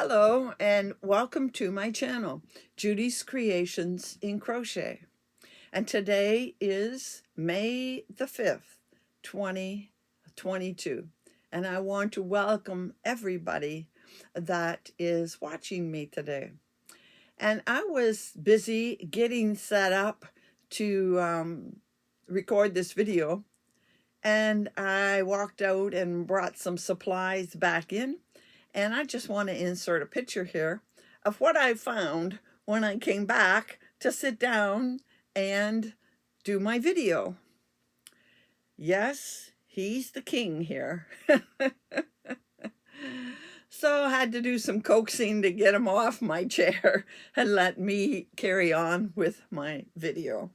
Hello and welcome to my channel, Judy's Creations in Crochet. And today is May the 5th, 2022. And I want to welcome everybody that is watching me today. And I was busy getting set up to record this video. And I walked out and brought some supplies back in. And I just want to insert a picture here of what I found when I came back to sit down and do my video. Yes, he's the king here. So I had to do some coaxing to get him off my chair and let me carry on with my video.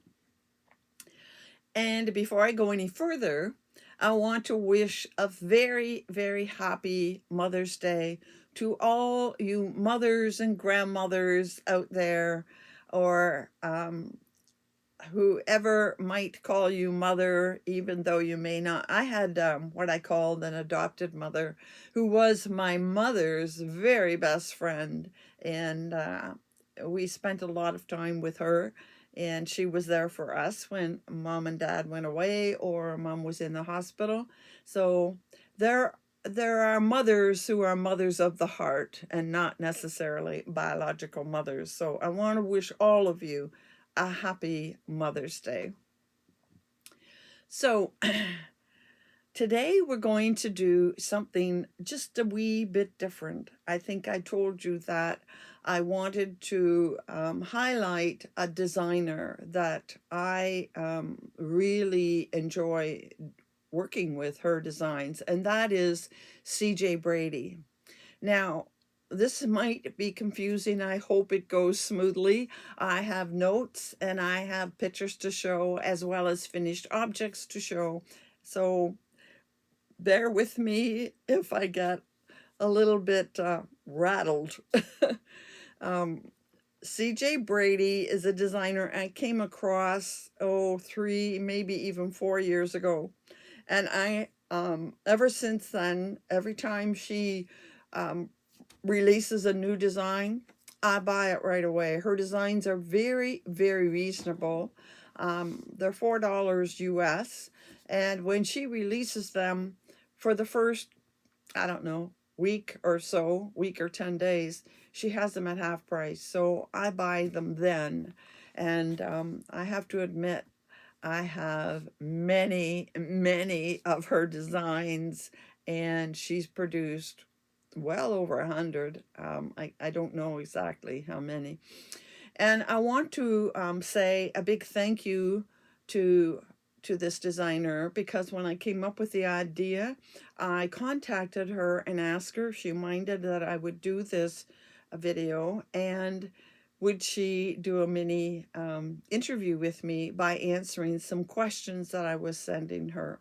And before I go any further, I want to wish a very, very happy Mother's Day to all you mothers and grandmothers out there, or whoever might call you mother, even though you may not. I had what I called an adopted mother who was my mother's very best friend, and we spent a lot of time with her, and she was there for us when mom and dad went away or mom was in the hospital. So there are mothers who are mothers of the heart and not necessarily biological mothers. So I want to wish all of you a happy Mother's Day. So today we're going to do something just a wee bit different. I think I told you that I wanted to highlight a designer that I really enjoy working with her designs, and that is CJ Brady. Now, this might be confusing. I hope it goes smoothly. I have notes and I have pictures to show as well as finished objects to show. So bear with me if I get a little bit rattled. CJ Brady is a designer I came across, 3, maybe even 4 years ago. And I, ever since then, every time she releases a new design, I buy it right away. Her designs are very, very reasonable. They're $4 US. And when she releases them for the first, I don't know, week or 10 days, she has them at half price. So I buy them then. And I have to admit, I have many, many of her designs, and she's produced well over 100. I don't know exactly how many. And I want to say a big thank you to this designer, because when I came up with the idea, I contacted her and asked her if she minded that I would do this video, and would she do a mini interview with me by answering some questions that I was sending her.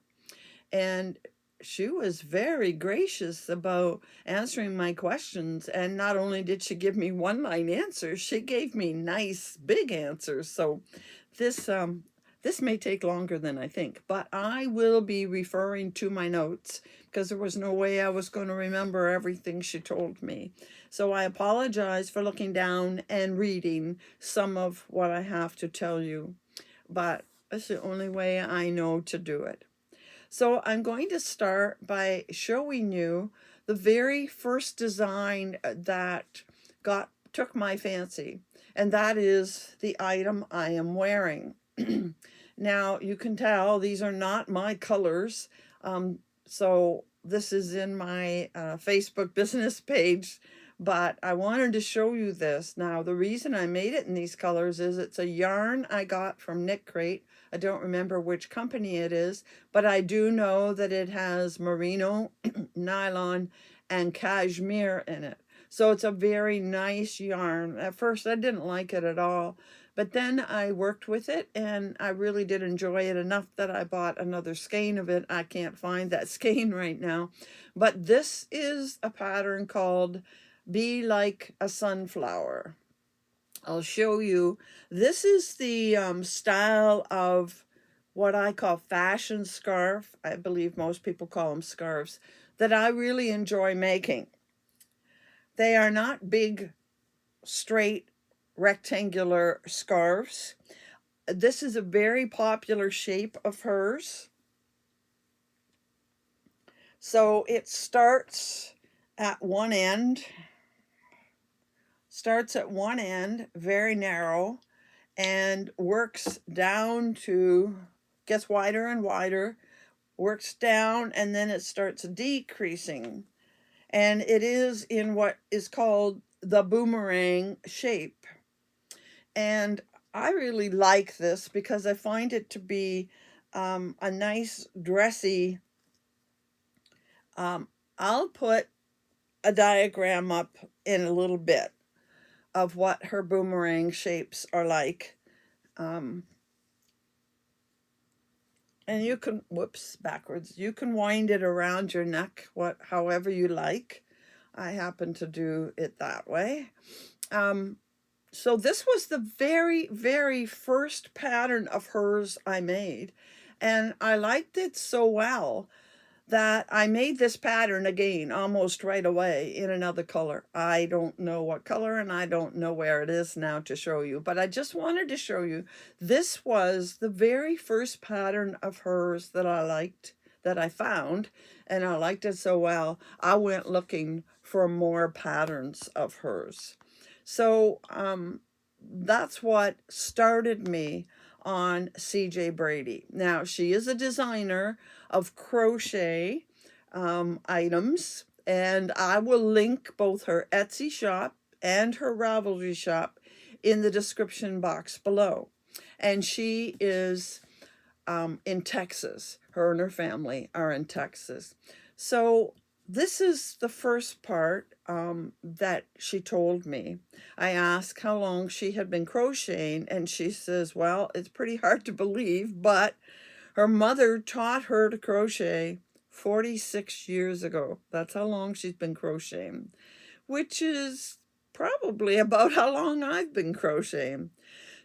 And she was very gracious about answering my questions. And not only did she give me one-line answers, she gave me nice big answers. So this may take longer than I think, but I will be referring to my notes because there was no way I was going to remember everything she told me. So I apologize for looking down and reading some of what I have to tell you, but it's the only way I know to do it. So I'm going to start by showing you the very first design that took my fancy, and that is the item I am wearing. Now you can tell these are not my colors, so this is in my Facebook business page, but I wanted to show you this. Now the reason I made it in these colors is it's a yarn I got from Knit Crate. I don't remember which company it is, but I do know that it has merino, nylon, and cashmere in it. So it's a very nice yarn. At first I didn't like it at all, but then I worked with it and I really did enjoy it enough that I bought another skein of it. I can't find that skein right now, but this is a pattern called Be Like a Sunflower. I'll show you. This is the style of what I call fashion scarf. I believe most people call them scarves, that I really enjoy making. They are not big, straight, rectangular scarves. This is a very popular shape of hers. So it starts at one end, very narrow, and works down to, gets wider and wider, works down, and then it starts decreasing. And it is in what is called the boomerang shape. And I really like this because I find it to be a nice, dressy. I'll put a diagram up in a little bit of what her boomerang shapes are like. Um, and you can, whoops, backwards. You can wind it around your neck, however you like. I happen to do it that way. So this was the very, very first pattern of hers I made. And I liked it so well that I made this pattern again almost right away in another color. I don't know what color and I don't know where it is now to show you, but I just wanted to show you this was the very first pattern of hers that I liked, that I found, and I liked it so well I went looking for more patterns of hers. So that's what started me on CJ Brady. Now, she is a designer of crochet items, and I will link both her Etsy shop and her Ravelry shop in the description box below. And she is in Texas. Her and her family are in Texas. So this is the first part that she told me. I asked how long she had been crocheting, and she says, well, it's pretty hard to believe, but her mother taught her to crochet 46 years ago. That's how long she's been crocheting, which is probably about how long I've been crocheting.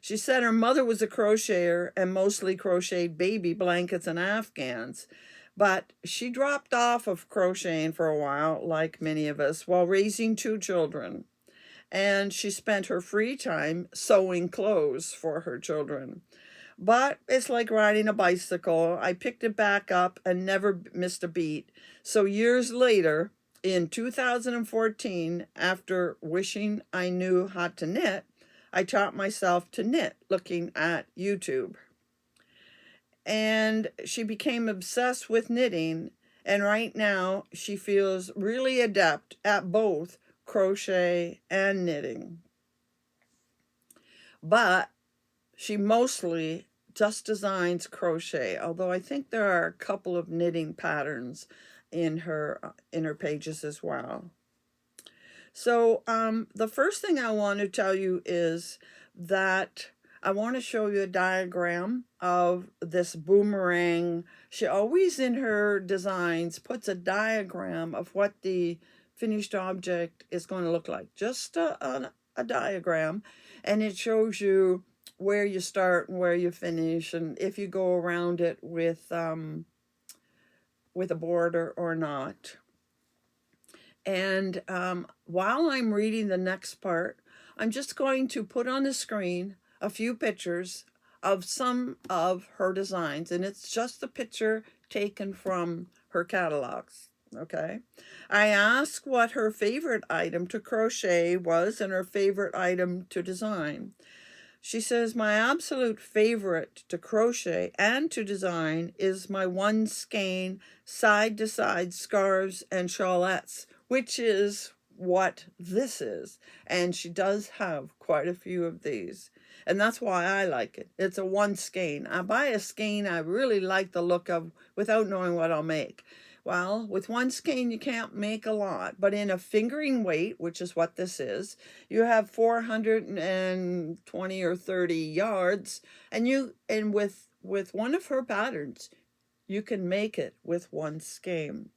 She said her mother was a crocheter and mostly crocheted baby blankets and afghans. But she dropped off of crocheting for a while, like many of us, while raising two children. And she spent her free time sewing clothes for her children. But it's like riding a bicycle. I picked it back up and never missed a beat. So years later, in 2014, after wishing I knew how to knit, I taught myself to knit looking at YouTube. And she became obsessed with knitting. And right now, she feels really adept at both crochet and knitting. But she mostly just designs crochet, although I think there are a couple of knitting patterns in her pages as well. So the first thing I want to tell you is that I want to show you a diagram of this boomerang. She always in her designs puts a diagram of what the finished object is going to look like. Just a diagram, and it shows you where you start and where you finish, and if you go around it with a border or not. And while I'm reading the next part, I'm just going to put on the screen a few pictures of some of her designs. And it's just a picture taken from her catalogs. Okay. I asked what her favorite item to crochet was and her favorite item to design. She says, my absolute favorite to crochet and to design is my one skein side-to-side scarves and shawlettes, which is what this is. And she does have quite a few of these. And that's why I like it. It's a one skein. I buy a skein I really like the look of without knowing what I'll make. Well, with one skein, you can't make a lot, but in a fingering weight, which is what this is, you have 420 or 30 yards, and with one of her patterns, you can make it with one skein.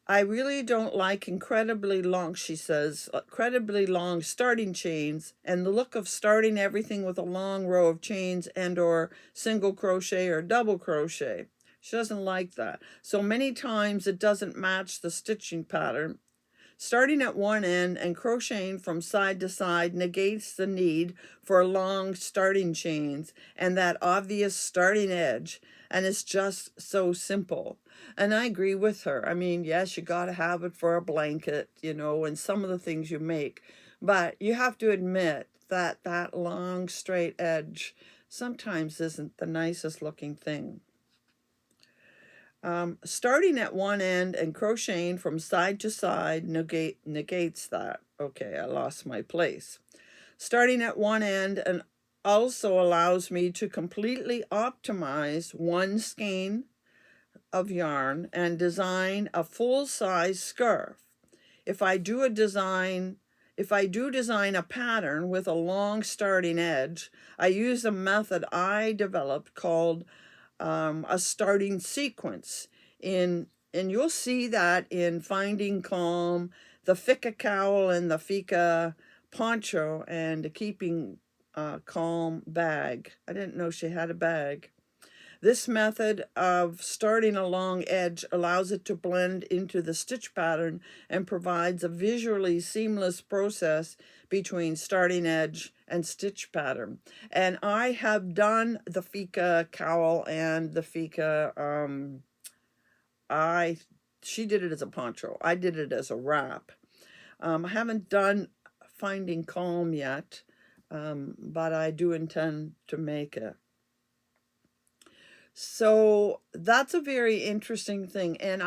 I really don't like incredibly long, she says, incredibly long starting chains and the look of starting everything with a long row of chains and or single crochet or double crochet. She doesn't like that. So many times it doesn't match the stitching pattern. Starting at one end and crocheting from side to side negates the need for long starting chains and that obvious starting edge, and it's just so simple. And I agree with her. I mean, yes, you got to have it for a blanket, and some of the things you make, but you have to admit that that long straight edge sometimes isn't the nicest looking thing. Starting at one end and crocheting from side to side negates that. Okay, I lost my place. Starting at one end and also allows me to completely optimize one skein of yarn and design a full-size scarf. If I do design a pattern with a long starting edge, I use a method I developed called a starting sequence. And you'll see that in Finding Calm, the Fika cowl and the Fika poncho, and the Keeping Calm bag. I didn't know she had a bag. This method of starting a long edge allows it to blend into the stitch pattern and provides a visually seamless process between starting edge and stitch pattern. And I have done the Fika cowl and the Fika, she did it as a poncho. I did it as a wrap. I haven't done Finding Calm yet, but I do intend to make it. So that's a very interesting thing, and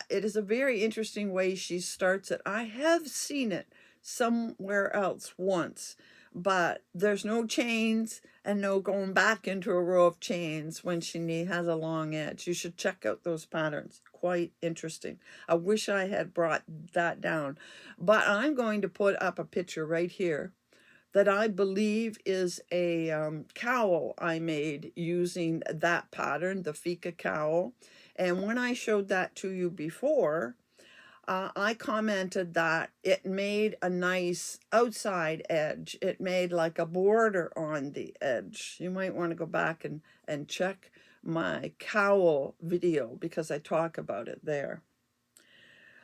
it is a very interesting way she starts it. I have seen it somewhere else once, but there's no chains and no going back into a row of chains when she has a long edge. You should check out those patterns. Quite interesting. I wish I had brought that down, but I'm going to put up a picture right here that I believe is a cowl I made using that pattern, the Fika cowl. And when I showed that to you before, I commented that it made a nice outside edge. It made like a border on the edge. You might want to go back and check my cowl video because I talk about it there.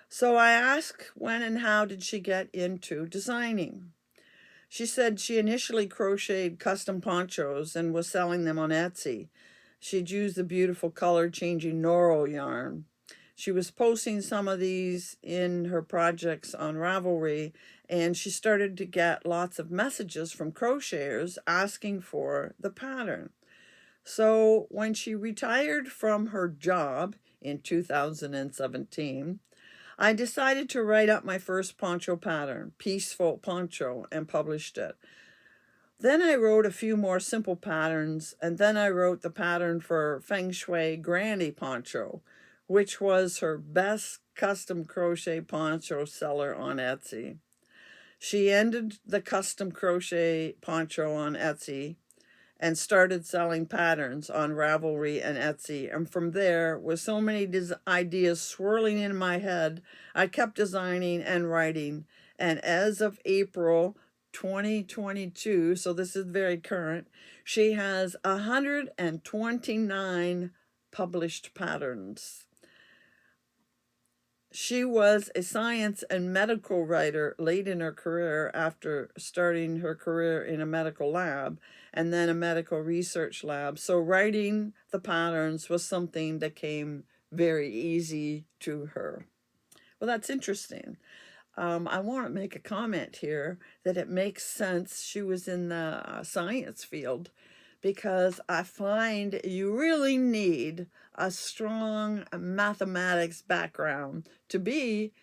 So I asked when and how did she get into designing. She said she initially crocheted custom ponchos and was selling them on Etsy. She'd used the beautiful color-changing Noro yarn. She was posting some of these in her projects on Ravelry, and she started to get lots of messages from crocheters asking for the pattern. So when she retired from her job in 2017, I decided to write up my first poncho pattern, Peaceful Poncho, and published it. Then I wrote a few more simple patterns, and then I wrote the pattern for Feng Shui Granny Poncho, which was her best custom crochet poncho seller on Etsy. She ended the custom crochet poncho on Etsy and started selling patterns on Ravelry and Etsy. And from there, with so many ideas swirling in my head, I kept designing and writing. And as of April 2022, so this is very current, she has 129 published patterns. She was a science and medical writer late in her career after starting her career in a medical lab and then a medical research lab. So writing the patterns was something that came very easy to her. Well, that's interesting. I want to make a comment here that it makes sense she was in the science field because I find you really need a strong mathematics background to be,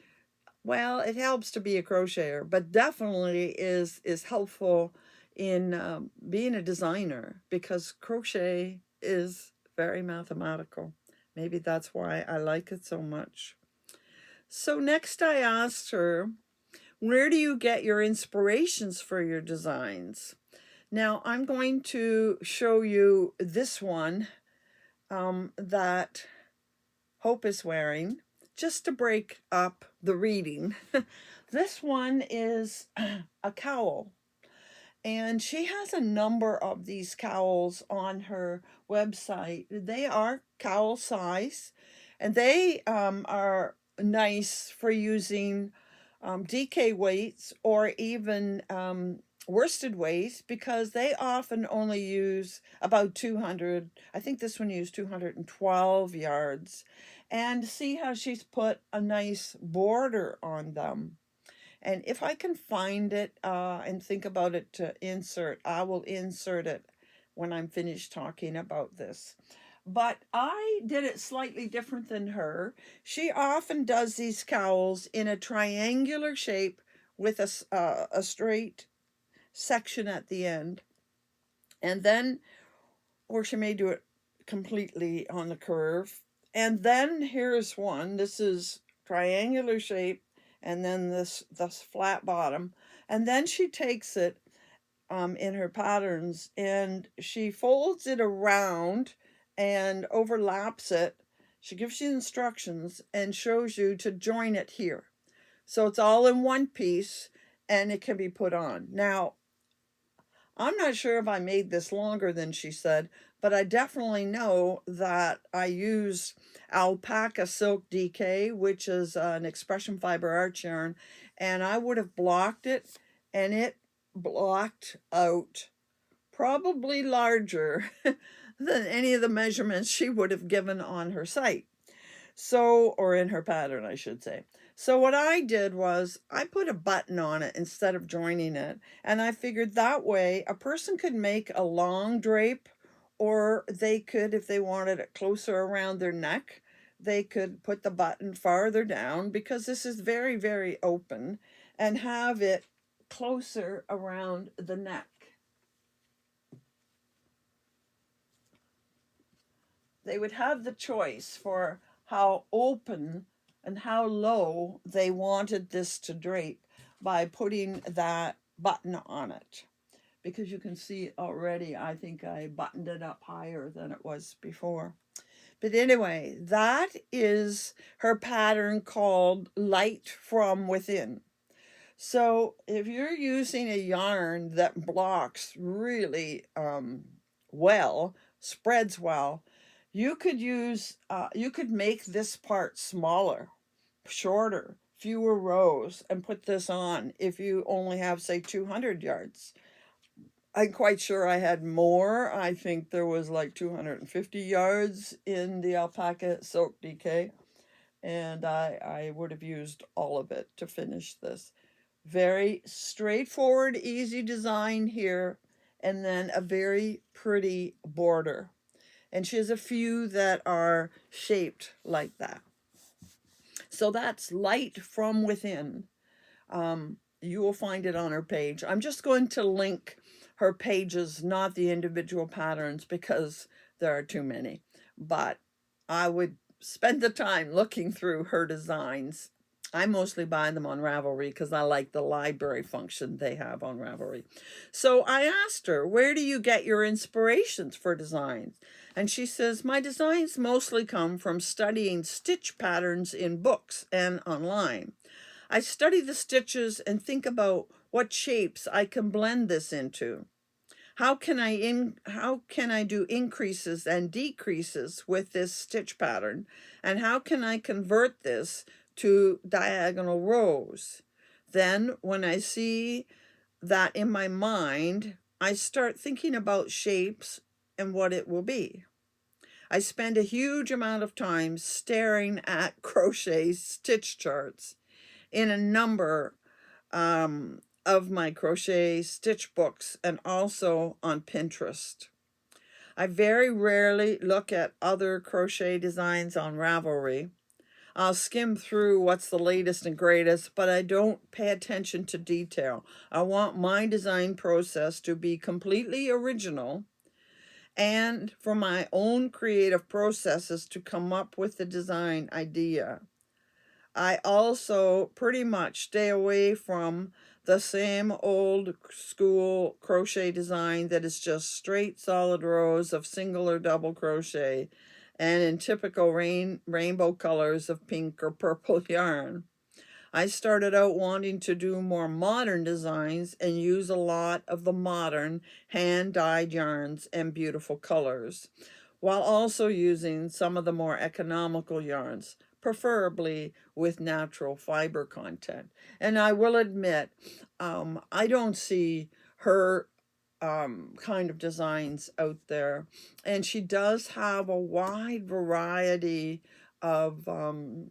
well, it helps to be a crocheter, but definitely is helpful in being a designer because crochet is very mathematical. Maybe that's why I like it so much. So next I asked her, where do you get your inspirations for your designs? Now I'm going to show you this one that Hope is wearing just to break up the reading. This one is a cowl, and she has a number of these cowls on her website. They are cowl size, and they are nice for using DK weights or even worsted weights, because they often only use about 200. I think this one used 212 yards. And see how she's put a nice border on them. And if I can find it and think about it to insert, I will insert it when I'm finished talking about this. But I did it slightly different than her. She often does these cowls in a triangular shape with a straight section at the end. And then, or she may do it completely on the curve. And then here's one. This is triangular shape, and then this flat bottom. And then she takes it in her patterns and she folds it around and overlaps it. She gives you instructions and shows you to join it here. So it's all in one piece and it can be put on. Now, I'm not sure if I made this longer than she said, but I definitely know that I used alpaca silk DK, which is an expression fiber arch yarn, and I would have blocked it, and it blocked out probably larger than any of the measurements she would have given on her site. So, or in her pattern, I should say. So what I did was I put a button on it instead of joining it. And I figured that way a person could make a long drape, or they could, if they wanted it closer around their neck, they could put the button farther down, because this is very, very open, and have it closer around the neck. They would have the choice for how open and how low they wanted this to drape by putting that button on it. Because you can see already, I think I buttoned it up higher than it was before. But anyway, that is her pattern called Light from Within. So if you're using a yarn that blocks really well, spreads well, you could make this part smaller, shorter, fewer rows, and put this on if you only have, say, 200 yards. I'm quite sure I had more. I think there was like 250 yards in the alpaca silk DK, and I would have used all of it to finish this. Very straightforward, easy design here, and then a very pretty border. And she has a few that are shaped like that. So that's Light from Within. You will find it on her page. I'm just going to link her pages, not the individual patterns, because there are too many. But I would spend the time looking through her designs. I mostly buy them on Ravelry because I like the library function they have on Ravelry. So I asked her, where do you get your inspirations for designs? And she says, my designs mostly come from studying stitch patterns in books and online. I study the stitches and think about what shapes I can blend this into. How can I do increases and decreases with this stitch pattern? And how can I convert this to diagonal rows? Then when I see that in my mind, I start thinking about shapes and what it will be. I spend a huge amount of time staring at crochet stitch charts in a number of my crochet stitch books and also on Pinterest. I very rarely look at other crochet designs on Ravelry. I'll skim through what's the latest and greatest, but I don't pay attention to detail. I want my design process to be completely original, and for my own creative processes to come up with the design idea. I also pretty much stay away from the same old school crochet design that is just straight solid rows of single or double crochet and in typical rainbow colors of pink or purple yarn. I started out wanting to do more modern designs and use a lot of the modern hand-dyed yarns and beautiful colors, while also using some of the more economical yarns. preferably with natural fiber content. And I will admit, I don't see her kind of designs out there. And she does have a wide variety of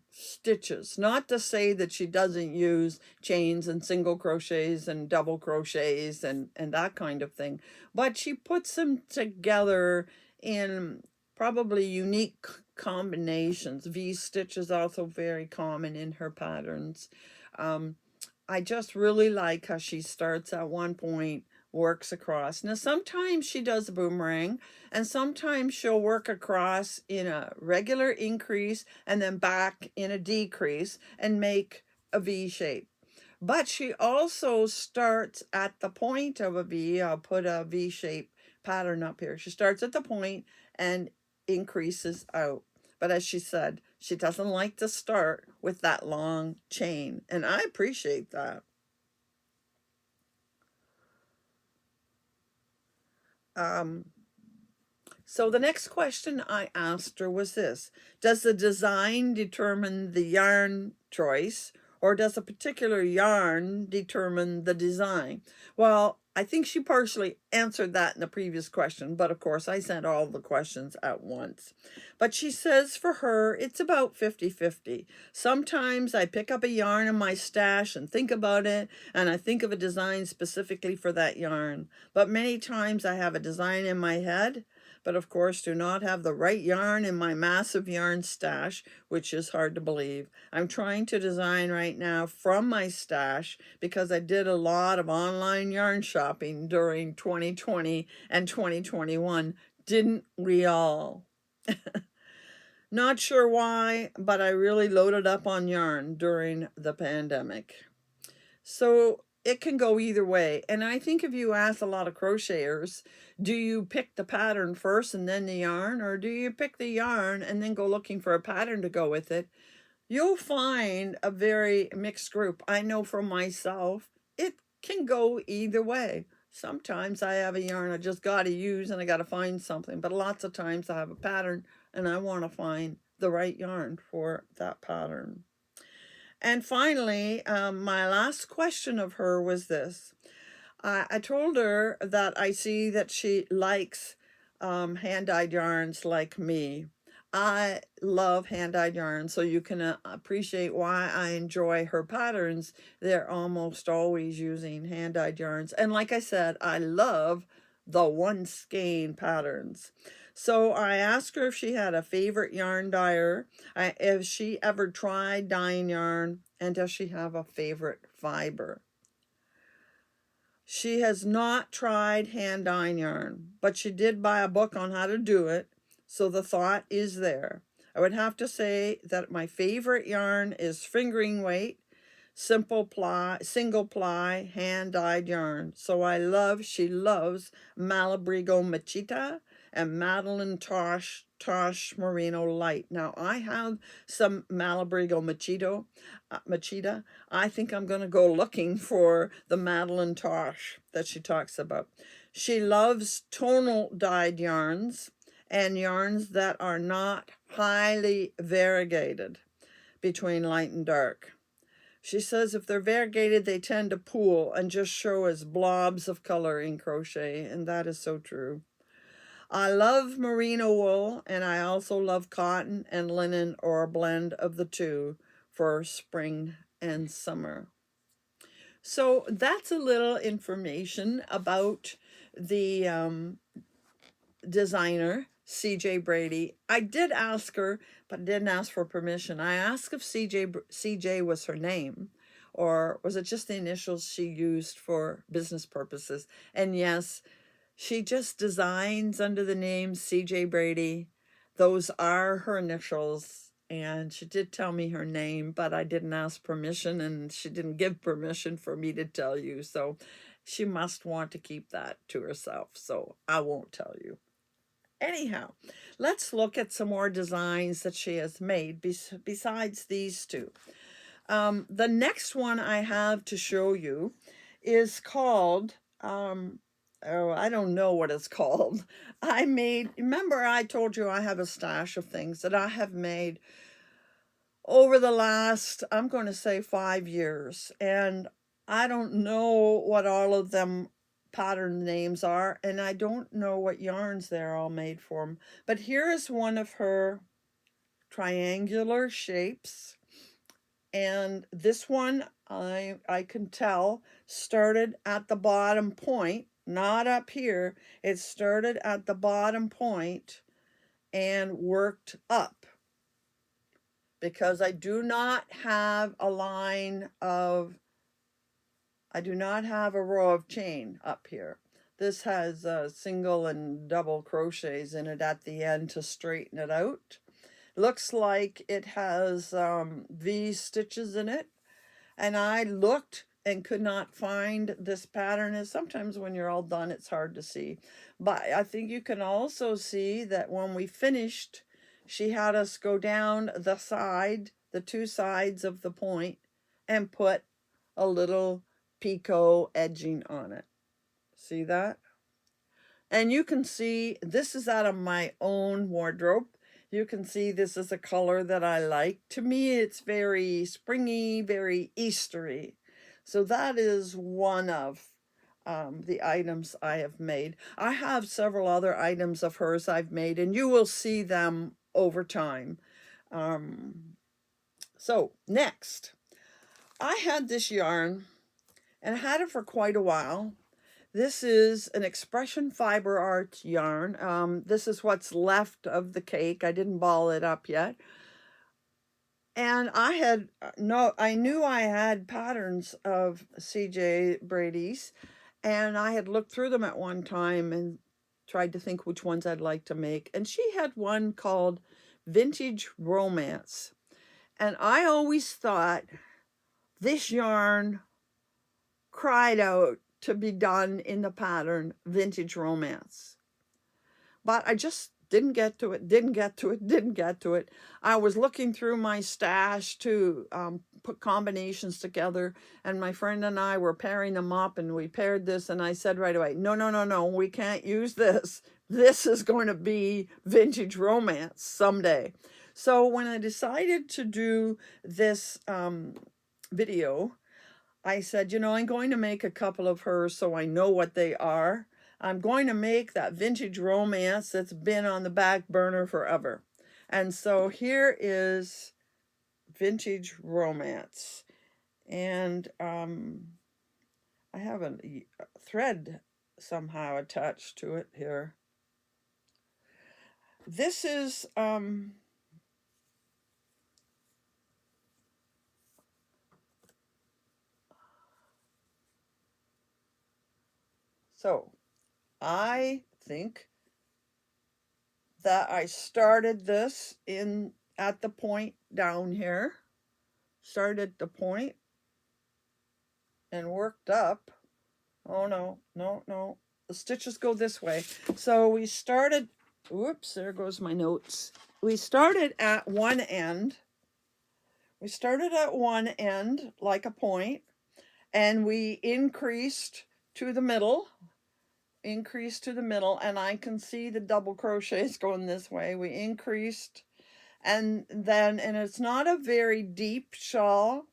stitches. Not to say that she doesn't use chains and single crochets and double crochets and that kind of thing, but she puts them together in probably unique combinations. V stitch is also very common in her patterns. Um, I just really like how she starts at one point, works across. Now, sometimes she does a boomerang, and sometimes she'll work across in a regular increase and then back in a decrease and make a V shape. But she also starts at the point of a V. I'll put a V shape pattern up here. She starts at the point and increases out. But as she said, she doesn't like to start with that long chain. And I appreciate that. Um, so the next question I asked her was this: does the design determine the yarn choice, or does a particular yarn determine the design? Well, I think she partially answered that in the previous question, but of course I sent all the questions at once. But she says for her, it's about 50-50. Sometimes I pick up a yarn in my stash and think about it, and I think of a design specifically for that yarn. But many times I have a design in my head, but of course do not have the right yarn in my massive yarn stash, which is hard to believe. I'm trying to design right now from my stash because I did a lot of online yarn shopping during 2020 and 2021. Didn't we all? Not sure why, but I really loaded up on yarn during the pandemic. So it can go either way. And I think if you ask a lot of crocheters, do you pick the pattern first and then the yarn, or do you pick the yarn and then go looking for a pattern to go with it? You'll find a very mixed group. I know for myself, it can go either way. Sometimes I have a yarn I just got to use and I got to find something, but lots of times I have a pattern and I want to find the right yarn for that pattern. And finally, my last question of her was this. I told her that I see that she likes hand-dyed yarns like me. I love hand-dyed yarns, so you can appreciate why I enjoy her patterns. They're almost always using hand-dyed yarns. And like I said, I love the one skein patterns. So I asked her if she had a favorite yarn dyer, if she ever tried dyeing yarn, and does she have a favorite fiber. She has not tried hand dyeing yarn, but she did buy a book on how to do it, so the thought is there. I would have to say that my favorite yarn is fingering weight, simple ply, single ply, hand dyed yarn. So she loves Malabrigo Machita and Madeline Tosh Merino Light. Now I have some Malabrigo Machita. I think I'm going to go looking for the Madeline Tosh that she talks about. She loves tonal dyed yarns and yarns that are not highly variegated between light and dark. She says if they're variegated, they tend to pool and just show as blobs of color in crochet, and that is so true. I love merino wool, and I also love cotton and linen or a blend of the two for spring and summer. So that's a little information about the designer, CJ Brady. I did ask her, but didn't ask for permission. I asked if CJ was her name, or was it just the initials she used for business purposes. And yes, she just designs under the name CJ Brady. Those are her initials. And she did tell me her name, but I didn't ask permission, and she didn't give permission for me to tell you. So she must want to keep that to herself. So I won't tell you. Anyhow, let's look at some more designs that she has made besides these two. The next one I have to show you is called, oh, I don't know what it's called. Remember I told you I have a stash of things that I have made, over the last, I'm going to say 5 years. And I don't know what all of them pattern names are, and I don't know what yarns they're all made from. But here is one of her triangular shapes. And this one, I can tell, started at the bottom point, not up here. It started at the bottom point and worked up, because I do not have a row of chain up here. This has single and double crochets in it at the end to straighten it out. Looks like it has V stitches in it. And I looked and could not find this pattern. And sometimes when you're all done, it's hard to see. But I think you can also see that when we finished, she had us go down the two sides of the point, and put a little picot edging on it. See that? And you can see this is out of my own wardrobe. You can see this is a color that I like. To me, it's very springy, very Eastery. So that is one of the items I have made. I have several other items of hers I've made, and you will see them over time. So next, I had this yarn, and I had it for quite a while. This is an Expression Fiber Arts yarn. This is what's left of the cake. I didn't ball it up yet. And I knew I had patterns of CJ Brady's, and I had looked through them at one time and tried to think which ones I'd like to make. And she had one called Vintage Romance. And I always thought this yarn cried out to be done in the pattern Vintage Romance. But I just didn't get to it. I was looking through my stash to put combinations together, and my friend and I were pairing them up, and we paired this, and I said right away, no, we can't use this. This is going to be Vintage Romance someday. So when I decided to do this video, I said, I'm going to make a couple of hers so I know what they are. I'm going to make that Vintage Romance that's been on the back burner forever. And so here is Vintage Romance. And I have a thread somehow attached to it here. This is so I think that I started this at the point down here, started the point and worked up. Oh no, the stitches go this way. So we started, whoops, there goes my notes. We started at one end. Like a point, and we increased to the middle, and I can see the double crochets going this way. We increased, and it's not a very deep shawl.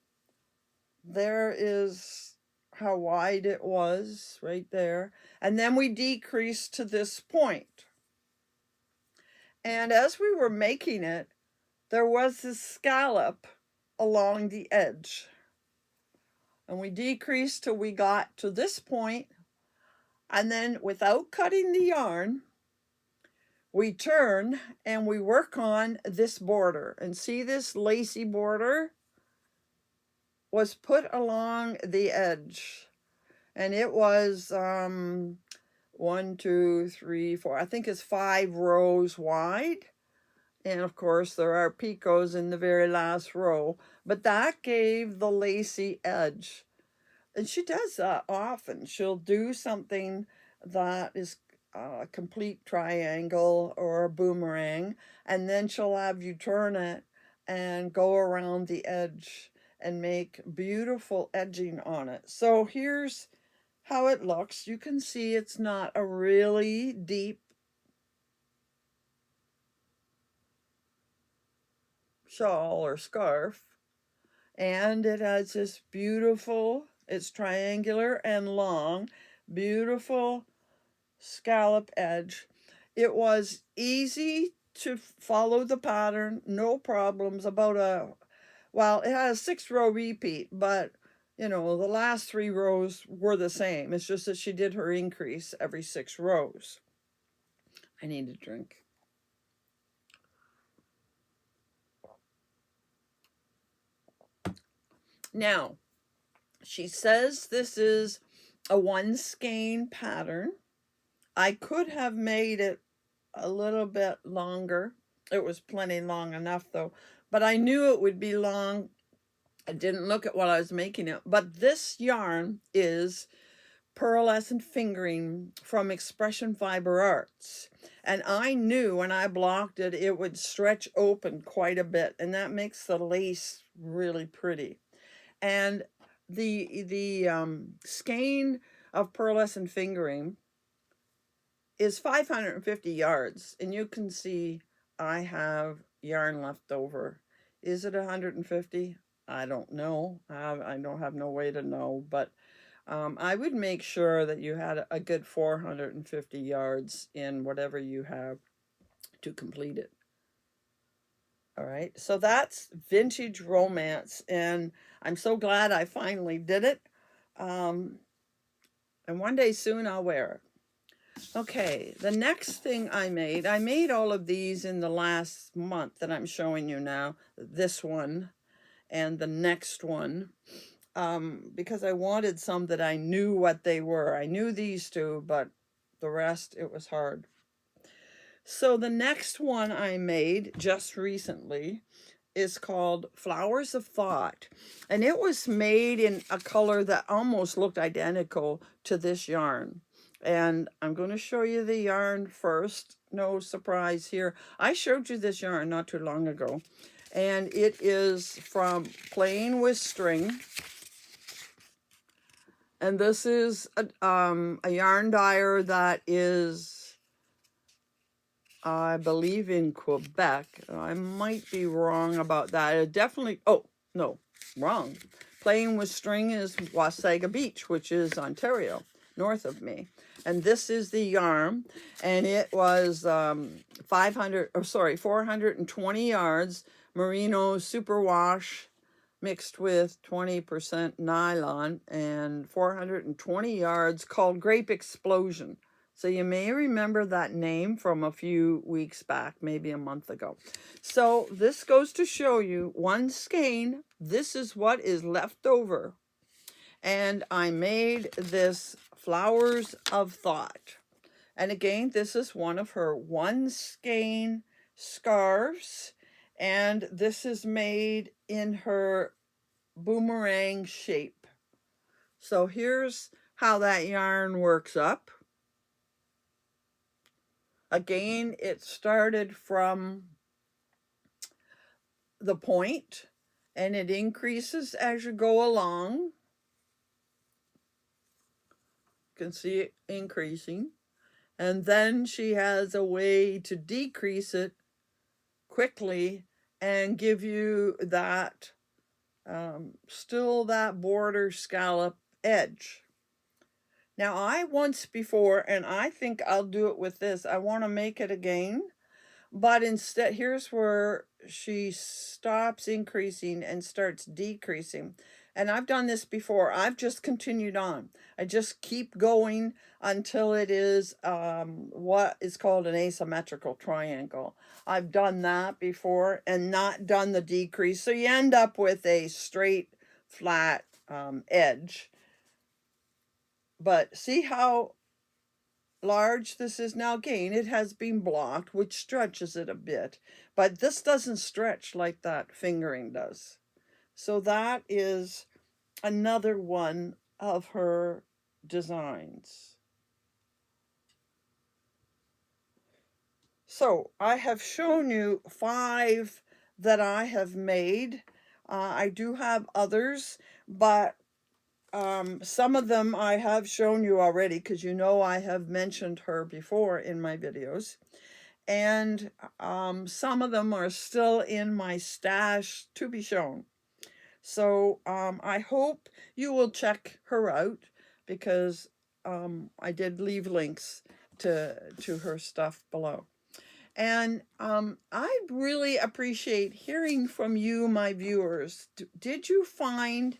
There is how wide it was right there. And then we decreased to this point. And as we were making it, there was this scallop along the edge. And we decreased till we got to this point. And then without cutting the yarn, we turn and we work on this border. And see this lacy border was put along the edge. And it was 1, 2, 3, 4. I think it's 5 rows wide. And of course, there are picots in the very last row. But that gave the lacy edge. And she does that often. She'll do something that is a complete triangle or a boomerang, and then she'll have you turn it and go around the edge and make beautiful edging on it. So here's how it looks. You can see it's not a really deep shawl or scarf. And it has this beautiful, it's triangular and long, beautiful scallop edge. It was easy to follow the pattern, no problems. Well, it had a 6-row repeat, but you know, the last 3 rows were the same. It's just that she did her increase every 6 rows. I need a drink. Now, she says this is a 1 skein pattern. I could have made it a little bit longer. It was plenty long enough though, but I knew it would be long. I didn't look at what I was making it. But this yarn is pearlescent fingering from Expression Fiber Arts. And I knew when I blocked it, it would stretch open quite a bit. And that makes the lace really pretty. And the skein of pearlescent fingering is 550 yards. And you can see I have yarn left over. Is it 150? I don't know. I don't have no way to know, but I would make sure that you had a good 450 yards in whatever you have to complete it. All right, so that's Vintage Romance, and I'm so glad I finally did it. And one day soon I'll wear it. Okay, the next thing I made all of these in the last month that I'm showing you now. This one and the next one. Because I wanted some that I knew what they were. I knew these two, but the rest, it was hard. So the next one I made just recently is called Flowers of Thought. And it was made in a color that almost looked identical to this yarn. And I'm going to show you the yarn first. No surprise here. I showed you this yarn not too long ago. And it is from Playing with String. And this is a yarn dyer that is, I believe, in Quebec. I might be wrong about that. It definitely, oh, no, wrong. Playing with String is Wasaga Beach, which is Ontario, north of me. And this is the yarn, and it was 420 yards, merino superwash, mixed with 20% nylon, and 420 yards, called Grape Explosion. So you may remember that name from a few weeks back, maybe a month ago. So this goes to show you 1 skein. This is what is left over. And I made this Flowers of Thought. And again, this is one of her 1 skein scarves. And this is made in her boomerang shape. So here's how that yarn works up. Again, it started from the point and it increases as you go along. You can see it increasing. And then she has a way to decrease it quickly and give you that still that border scallop edge. Now I once before, and I think I'll do it with this, I want to make it again, but instead here's where she stops increasing and starts decreasing. And I've done this before. I've just continued on. I just keep going until it is what is called an asymmetrical triangle. I've done that before and not done the decrease. So you end up with a straight, flat edge. But see how large this is now. Again, it has been blocked, which stretches it a bit. But this doesn't stretch like that fingering does. So that is another one of her designs. So I have shown you 5 that I have made. I do have others, but some of them I have shown you already because you know I have mentioned her before in my videos. and some of them are still in my stash to be shown. So I hope you will check her out, because I did leave links to her stuff below. And I really appreciate hearing from you, my viewers. Did you find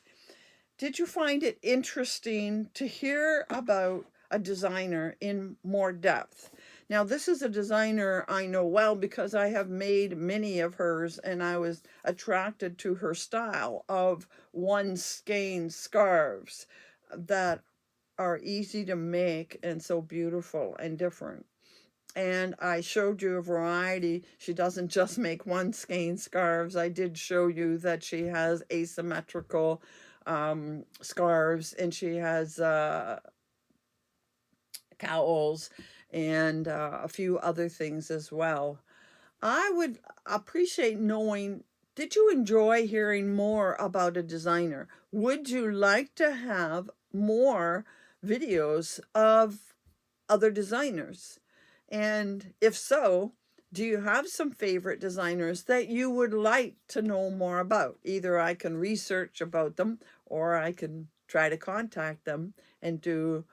it interesting to hear about a designer in more depth? Now, this is a designer I know well because I have made many of hers, and I was attracted to her style of one skein scarves that are easy to make and so beautiful and different. And I showed you a variety. She doesn't just make one skein scarves. I did show you that she has asymmetrical scarves, and she has cowls and a few other things as well. I would appreciate knowing, did you enjoy hearing more about a designer? Would you like to have more videos of other designers? And if so, do you have some favorite designers that you would like to know more about? Either I can research about them, or I can try to contact them and do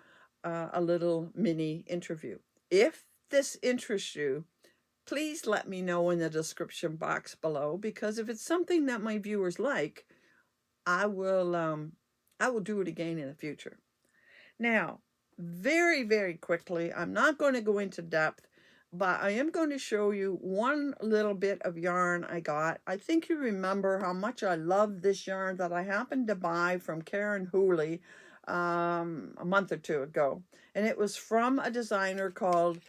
a little mini interview. If this interests you, please let me know in the description box below, because if it's something that my viewers like, I will do it again in the future. Now, very, very quickly, I'm not going to go into depth, but I am going to show you one little bit of yarn I got. I think you remember how much I love this yarn that I happened to buy from Karen Hooley a month or two ago. And it was from a designer called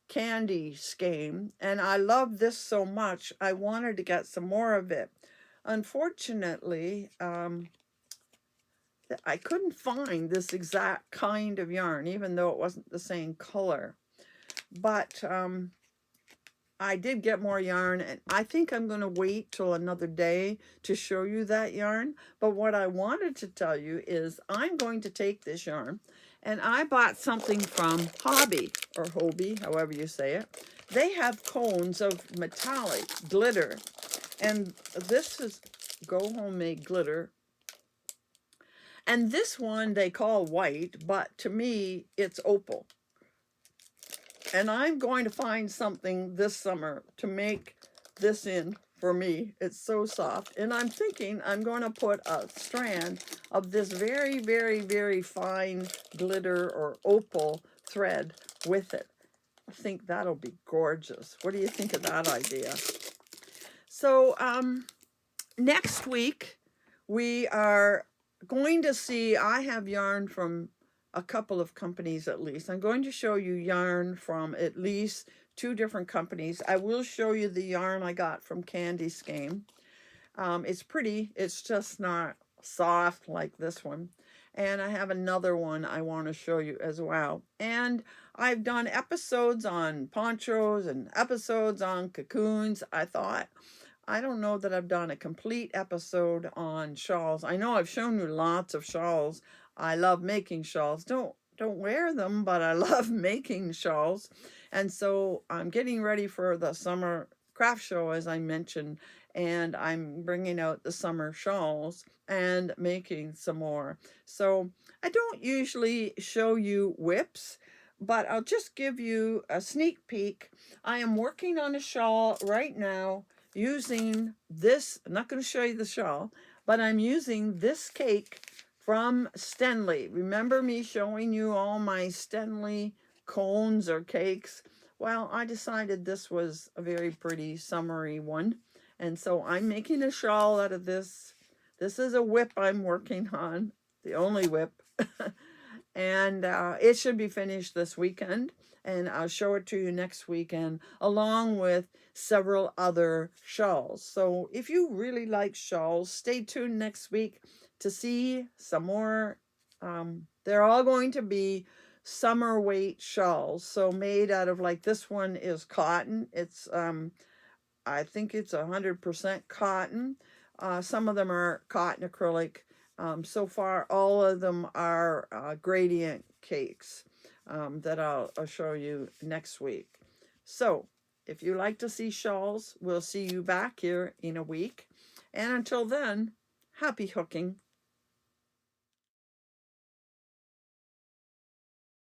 Candy Scheme. And I love this so much, I wanted to get some more of it. Unfortunately, I couldn't find this exact kind of yarn, even though it wasn't the same color. But I did get more yarn, and I think I'm going to wait till another day to show you that yarn. But what I wanted to tell you is I'm going to take this yarn, and I bought something from Hobby, or Hobie, however you say it. They have cones of metallic glitter, and this is Go Homemade Glitter. And this one they call white, but to me, it's opal. And I'm going to find something this summer to make this in for me. It's so soft. And I'm thinking I'm going to put a strand of this very, very, very fine glitter or opal thread with it. I think that'll be gorgeous. What do you think of that idea? So next week, we are going to see, I have yarn from a couple of companies at least. I'm going to show you yarn from at least 2 different companies. I will show you the yarn I got from Candy Scheme. It's pretty. It's just not soft like this one. And I have another one I want to show you as well. And I've done episodes on ponchos and episodes on cocoons. I don't know that I've done a complete episode on shawls. I know I've shown you lots of shawls. I love making shawls. Don't wear them, but I love making shawls. And so I'm getting ready for the summer craft show, as I mentioned, and I'm bringing out the summer shawls and making some more. So I don't usually show you whips, but I'll just give you a sneak peek. I am working on a shawl right now using this. I'm not going to show you the shawl, but I'm using this cake from Stenley. Remember me showing you all my Stenley cones or cakes? Well, I decided this was a very pretty summery one, and so I'm making a shawl out of this. This is a whip I'm working on, the only whip. And it should be finished this weekend, and I'll show it to you next weekend, along with several other shawls. So if you really like shawls, stay tuned next week to see some more. They're all going to be summer weight shawls, so made out of, like, this one is cotton. It's I think it's 100% cotton. Some of them are cotton acrylic. So far, all of them are gradient cakes that I'll show you next week. So if you like to see shawls, we'll see you back here in a week. And until then, happy hooking.